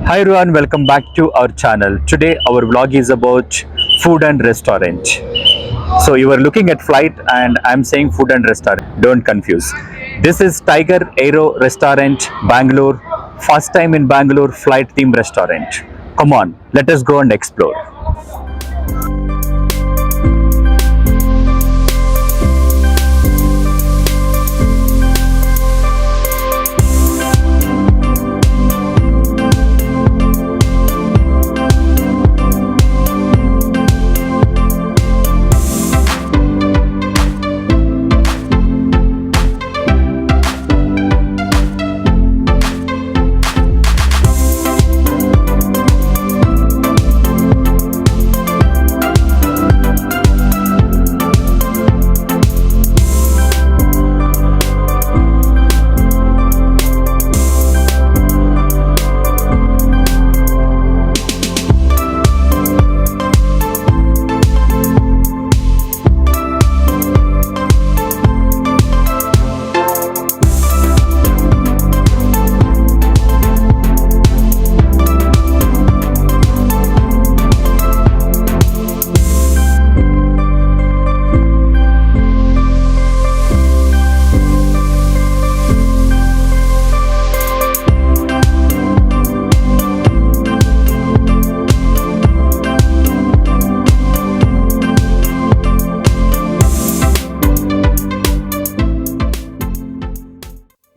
Hi everyone, welcome back to our channel. Today our vlog is about food and restaurant. So you are looking at flight and I'm saying food and restaurant. Don't confuse. This is Tiger Aero Restaurant, Bangalore. First time in Bangalore flight theme restaurant. Come on, let us go and explore.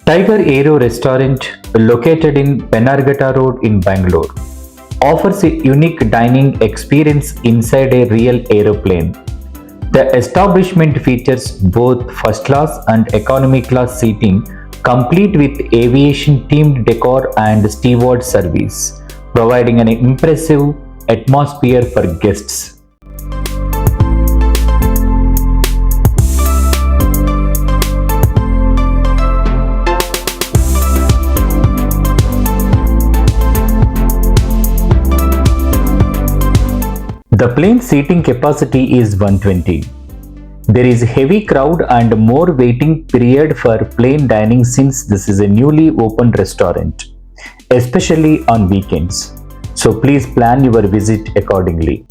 Tiger Aero Restaurant, located in Bannerghatta Road in Bangalore, offers a unique dining experience inside a real aeroplane. The establishment features both first class and economy class seating, complete with aviation themed decor and steward service, providing an impressive atmosphere for guests. The plane seating capacity is 120. There is heavy crowd and more waiting period for plane dining since this is a newly opened restaurant, especially on weekends. So please plan your visit accordingly.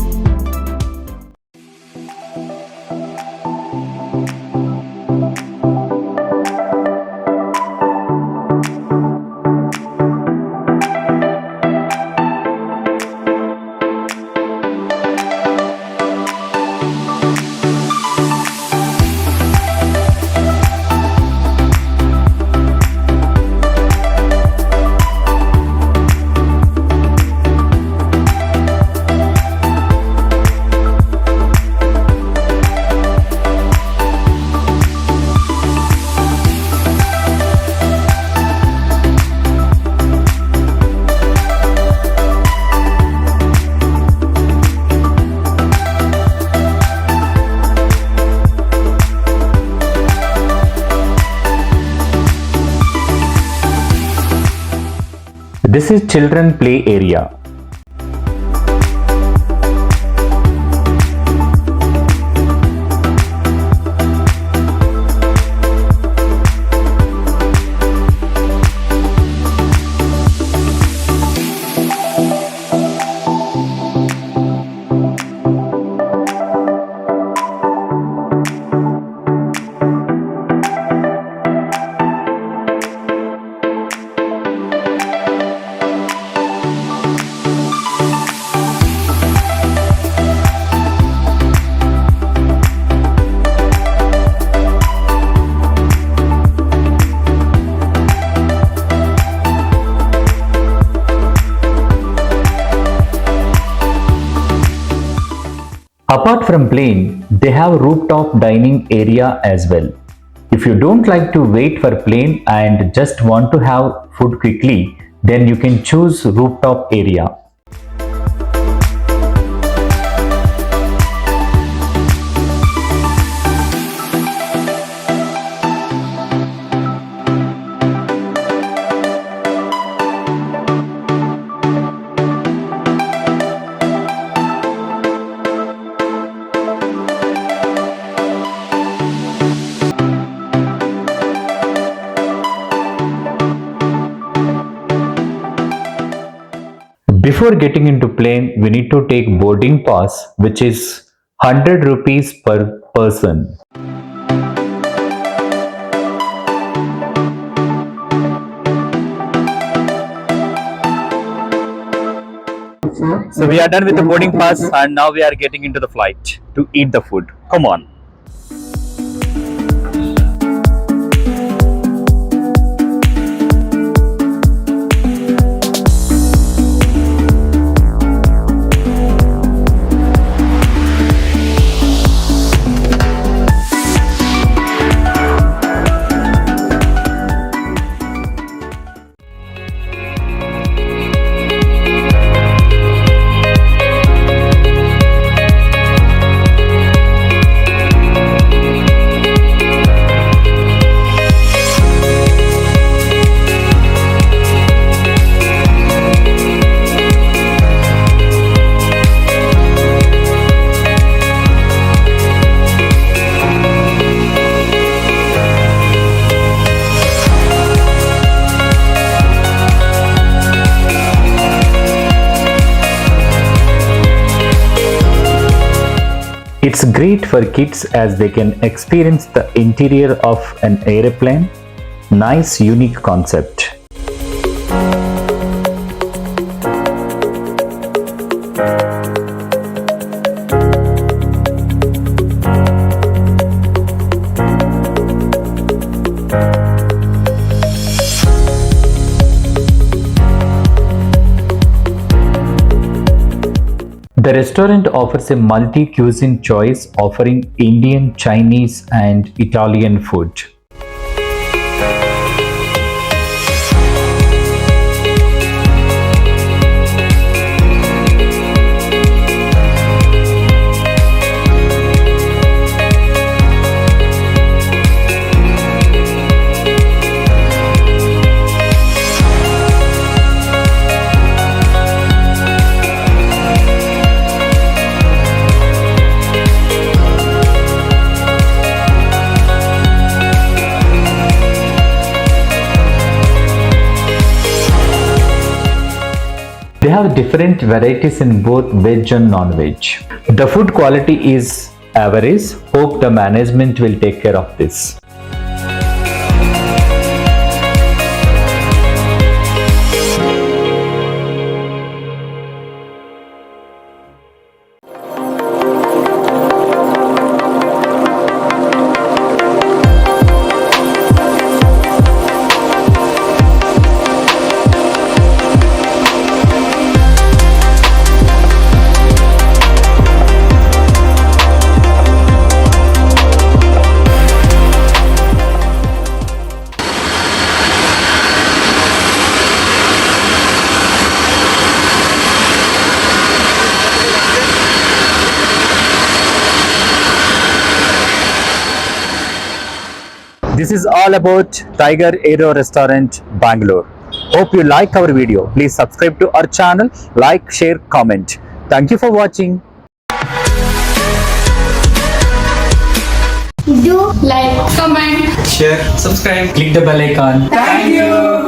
This is children play area. Apart from plane, they have rooftop dining area as well. If you don't like to wait for plane and just want to have food quickly, then you can choose rooftop area. Before getting into plane, we need to take boarding pass, which is 100 rupees per person. So we are done with the boarding pass and now we are getting into the flight to eat the food. Come on. It's great for kids as they can experience the interior of an aeroplane. Nice, unique concept. The restaurant offers a multi-cuisine choice offering Indian, Chinese and Italian food. They have different varieties in both veg and non-veg. The food quality is average. Hope the management will take care of this. This is all about Tiger Aero Restaurant, Bangalore. Hope you like our video. Please subscribe to our channel, like, share, comment. Thank you for watching. Do like, comment, share, subscribe, Click the bell icon. thank you.